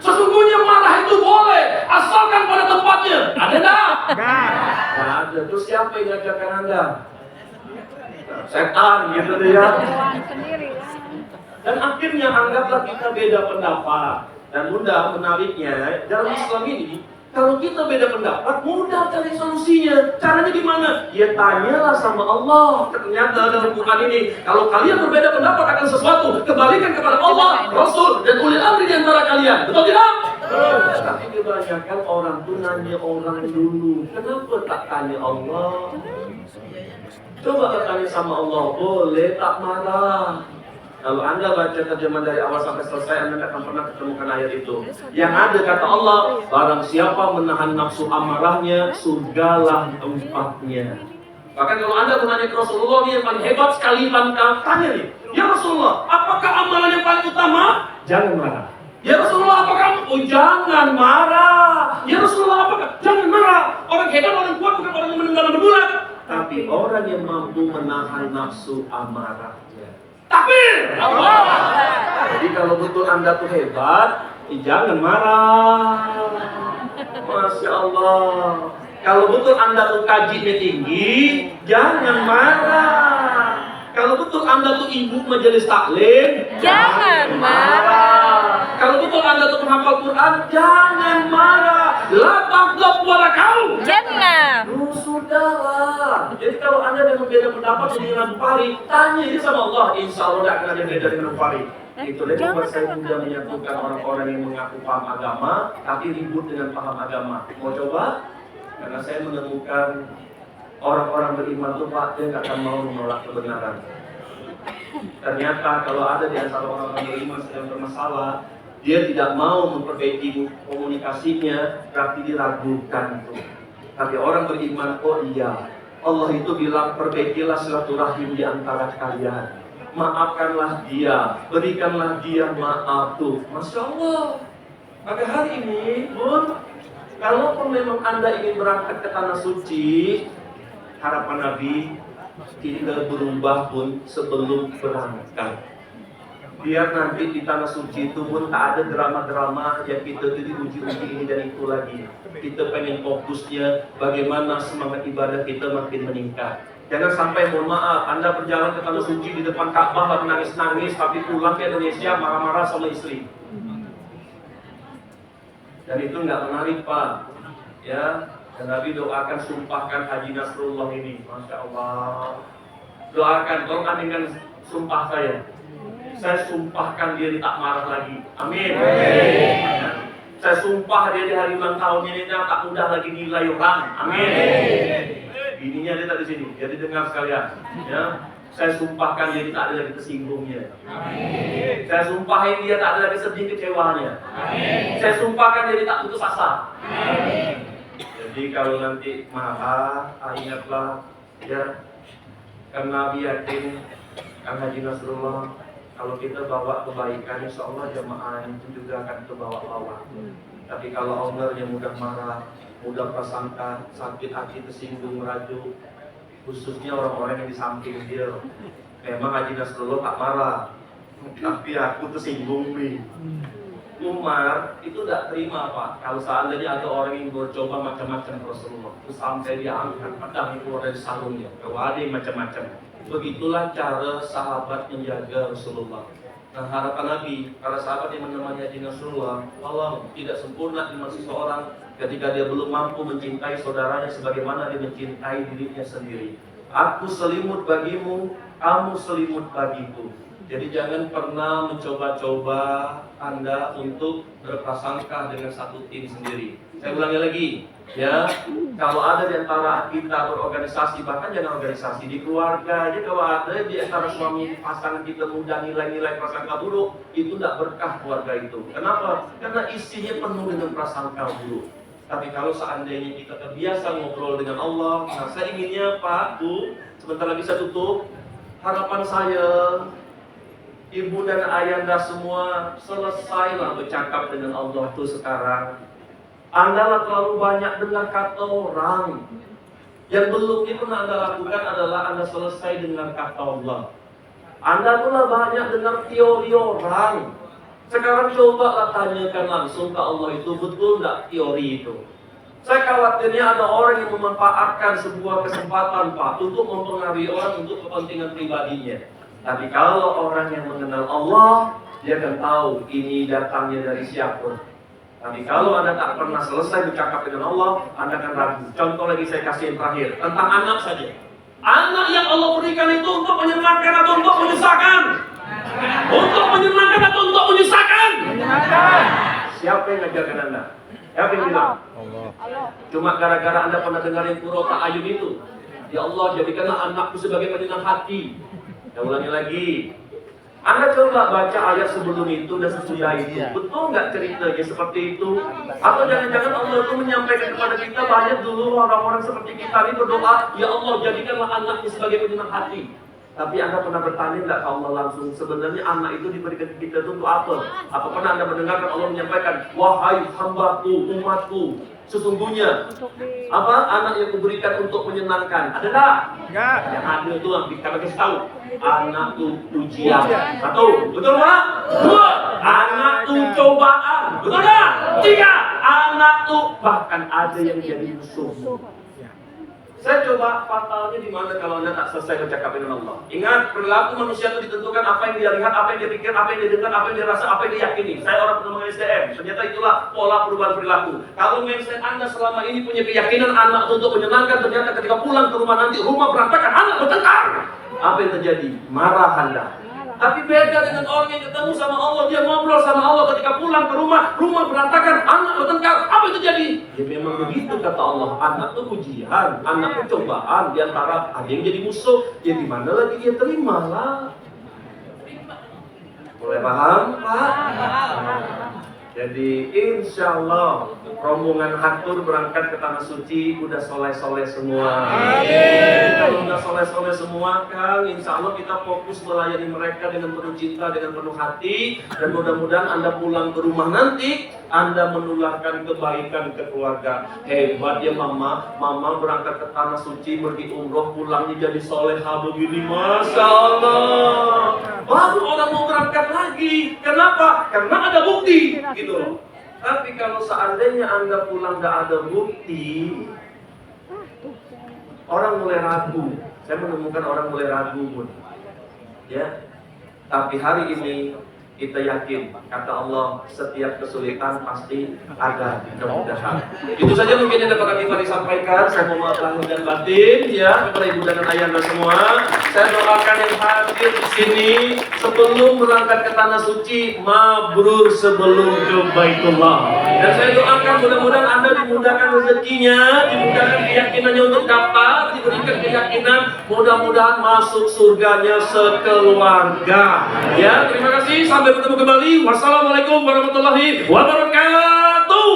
Sesungguhnya marah itu boleh, asalkan pada tempatnya. Ada enggak? Nggak ada. Terus siapa yang ngajarkan Anda? Setan gitu deh ya. Dan akhirnya anggaplah kita beda pendapat. Dan mudah menariknya, dalam Islam ini, kalau kita beda pendapat, mudah cari solusinya. Caranya gimana? Ya tanyalah sama Allah. Ternyata dalam Quran ini, kalau kalian berbeda pendapat akan sesuatu, kembalikan kepada Allah, Rasul, dan ulil amri di antara kalian. Betul tidak? Tapi kebanyakan orang tuh nanya orang dulu. Kenapa tak tanya Allah? Coba tanya sama Allah, boleh tak marah. Kalau Anda baca terjemahan dari awal sampai selesai, Anda tidak akan pernah ketemukan ayat itu. Yang ada kata Allah, barang siapa menahan nafsu amarahnya, surgalah tempatnya. Bahkan kalau Anda menanya ke Rasulullah, ini yang paling hebat sekali, tanya nih, ya Rasulullah, apakah amalan yang paling utama? Jangan marah. Ya Rasulullah, apakah? Oh jangan marah. Ya Rasulullah, apakah? Jangan marah. Orang hebat, orang kuat bukan orang yang meninggal berbulan, tapi orang yang mampu menahan nafsu amarahnya. Takbir! Jadi kalau betul Anda tuh hebat, jangan marah. Masya Allah. Kalau betul Anda tuh kajinya tinggi, jangan marah. Kalau betul Anda tuh ibu majelis taklim, jangan marah. Kalau betul Anda tuh penghafal Quran, jangan marah. La taghdab wala kau. Jangan. Sudahlah. Jadi kalau Anda dengan beda pendapat jadi Rabu Pari, tanya ini sama Allah. Insya Allah tidak akan ada beda dengan Rabu Pari. Itulah yang membuat saya mudah menyatukan orang-orang yang mengaku paham agama, tapi ribut dengan paham agama. Mau coba? Karena saya menemukan orang-orang beriman itu Pak, dia nggak akan mau menolak kebenaran. Ternyata kalau ada di antara orang-orang beriman sedang bermasalah, dia tidak mau memperbaiki komunikasinya, berarti diragukan itu. Tapi orang beriman, oh iya, Allah itu bilang perbaikilah silaturahim di antara kalian. Maafkanlah dia, berikanlah dia maaf tuh. Masya Allah. Maka hari ini pun, kalaupun memang Anda ingin berangkat ke tanah suci, harapan Nabi tidak berubah pun sebelum berangkat. Biar nanti di tanah suci itu pun tak ada drama-drama yang kita diuji-uji ini dan itu lagi. Kita pengen fokusnya bagaimana semangat ibadah kita makin meningkat. Jangan sampai, mohon maaf, Anda berjalan ke tanah suci di depan Ka'bah lalu nangis-nangis, tapi pulang ke Indonesia marah-marah sama istri. Dan itu nggak menarik Pak. Ya, dan Nabi doakan sumpahkan Haji Nasrullah ini, Masya Allah. Doakan, tolong andingkan sumpah saya. Saya sumpahkan dia tak marah lagi. Amin. Amin. Saya sumpah dia di hari ulang tahunnya ini tak mudah lagi nilai orang. Amin. Bininya dia tak di sini. Jadi dengar sekalian. Ya. Saya sumpahkan dia tak ada lagi tersinggungnya. Amin. Saya sumpahin dia tak ada lagi sedih kecewanya. Amin. Saya sumpahkan dia tak putus asa. Amin. Jadi kalau nanti marah, ingatlah ya. Karena Nabi yakin, kan Haji Nasrullah, kalau kita bawa kebaikan, insya Allah jamaah itu juga akan terbawa-bawa. Tapi kalau ownernya mudah marah, mudah prasangka, sakit hati, tersinggung, merajuk, khususnya orang-orang yang di samping dia. Memang Haji Nasrullah tak marah, tapi aku tersinggung nih. Umar itu tidak terima Pak, kalau seandainya ada orang yang bercoba macam-macam Rasulullah, terus sampai dia angkat pedang itu keluar dari sarungnya, ada yang macam-macam. Begitulah cara sahabat menjaga Rasulullah. Nah harapan Nabi, para sahabat yang menemani Haji Nasrullah, Allah tidak sempurna iman seseorang ketika dia belum mampu mencintai saudaranya sebagaimana dia mencintai dirinya sendiri. Aku selimut bagimu, kamu selimut bagiku. Jadi jangan pernah mencoba-coba Anda untuk berprasangka dengan satu tim sendiri. Saya ulangi lagi, ya. Kalau ada di antara kita berorganisasi, bahkan jangan organisasi di keluarga aja, kalau ada di antara suami pasangan kita mudah nilai-nilai prasangka buruk, itu tidak berkah keluarga itu. Kenapa? Karena isinya penuh dengan prasangka buruk. Tapi kalau seandainya kita terbiasa ngobrol dengan Allah, nah saya inginnya Pak, Bu, sebentar lagi saya tutup. Harapan saya, Ibu dan Ayanda semua, selesailah bercakap dengan Allah itu sekarang. Anda terlalu banyak dengar kata orang. Yang belum pernah Anda lakukan adalah Anda selesai dengar kata Allah. Anda pula banyak dengar teori orang. Sekarang cobalah tanyakan langsung ke Allah itu betul nggak teori itu. Saya khawatirnya ada orang yang memanfaatkan sebuah kesempatan Pak untuk mempengaruhi orang untuk kepentingan pribadinya. Tapi kalau orang yang mengenal Allah, dia akan tahu ini datangnya dari siapa. Tapi kalau Anda tak pernah selesai bercakap dengan Allah, Anda akan ragu. Contoh lagi saya kasih yang terakhir, tentang anak saja. Anak yang Allah berikan itu untuk menyenangkan atau untuk menyusahkan? Untuk menyenangkan atau untuk menyusahkan? Siapa yang ngajarkan Anda? Siapa yang bilang? Allah. Cuma gara-gara Anda pernah dengar yang Qurrata Ayun itu. Ya Allah, jadikanlah anakku sebagai penyenang hati. Saya ulangi lagi. Anda coba baca ayat sebelum itu dan sesudah itu. Betul nggak ceritanya seperti itu? Atau jangan-jangan Allah itu menyampaikan kepada kita banyak dulu orang-orang seperti kita ini berdoa, ya Allah jadikanlah anakku sebagai penyenang hati. Tapi Anda pernah bertanya nggak ke Allah langsung, sebenarnya anak itu diberikan kita itu untuk apa? Apa pernah Anda mendengarkan Allah menyampaikan, wahai hambaku, umatku, sesungguhnya apa anak yang kuberikan untuk menyenangkan? Ada tak? Enggak. Yang ada itu kita kasih tahu. Anak itu ujian. Satu, betul nggak? Dua, anak itu cobaan. Betul nggak? Tiga, anak itu bahkan ada yang jadi musuh. Saya coba fatalnya di mana kalau Anda tak selesai bercakap dengan Allah. Ingat, perilaku manusia itu ditentukan apa yang dia lihat, apa yang dia pikir, apa yang dia dengar, apa yang dia rasa, apa yang dia yakini. Saya orang penemuan SDM, ternyata itulah pola perubahan perilaku. Kalau mindset Anda selama ini punya keyakinan anak untuk menyenangkan, ternyata ketika pulang ke rumah nanti, rumah berantakan, anak bertengkar. Apa yang terjadi? Marah Anda. Tapi beda dengan orang yang ketemu sama Allah, dia ngobrol sama Allah ketika pulang ke rumah, rumah berantakan, anak bertengkar. Apa yang terjadi? Ya memang begitu kata Allah, anak itu ujian, anak itu cobaan, di antara ada yang jadi musuh, ya di mana lagi dia terimalah. Boleh paham, Pak? Jadi insya Allah rombongan Hatur berangkat ke Tanah Suci udah soleh-soleh semua. Kalau udah soleh-soleh semua kan, insya Allah kita fokus melayani mereka dengan penuh cinta, dengan penuh hati. Dan mudah-mudahan Anda pulang ke rumah nanti, Anda menularkan kebaikan ke keluarga. Hebat ya mama, mama berangkat ke Tanah Suci, pergi umroh, pulangnya jadi soleha begini, Masya Allah. Baru orang mau berangkat lagi. Kenapa? Karena ada bukti. Gitu loh. Tapi kalau seandainya Anda pulang gak ada bukti, orang mulai ragu. Saya menemukan orang mulai ragu pun. Ya. Tapi hari ini kita yakin, kata Allah, setiap kesulitan pasti ada kemudahan. Itu saja mungkin yang dapat kami sampaikan. Saya mohon maaf lahir dan batin ya kepada ibu dan ayah semua. Saya doakan yang hadir di sini sebelum berangkat ke Tanah Suci mabrur sebelum ke Baitullah. Dan saya doakan mudah-mudahan Anda dimudahkan rezekinya, dimudahkan keyakinannya untuk dapat, diberikan keyakinan, mudah-mudahan masuk surganya sekeluarga. Ya, terima kasih. Sampai bertemu kembali. Wassalamualaikum warahmatullahi wabarakatuh.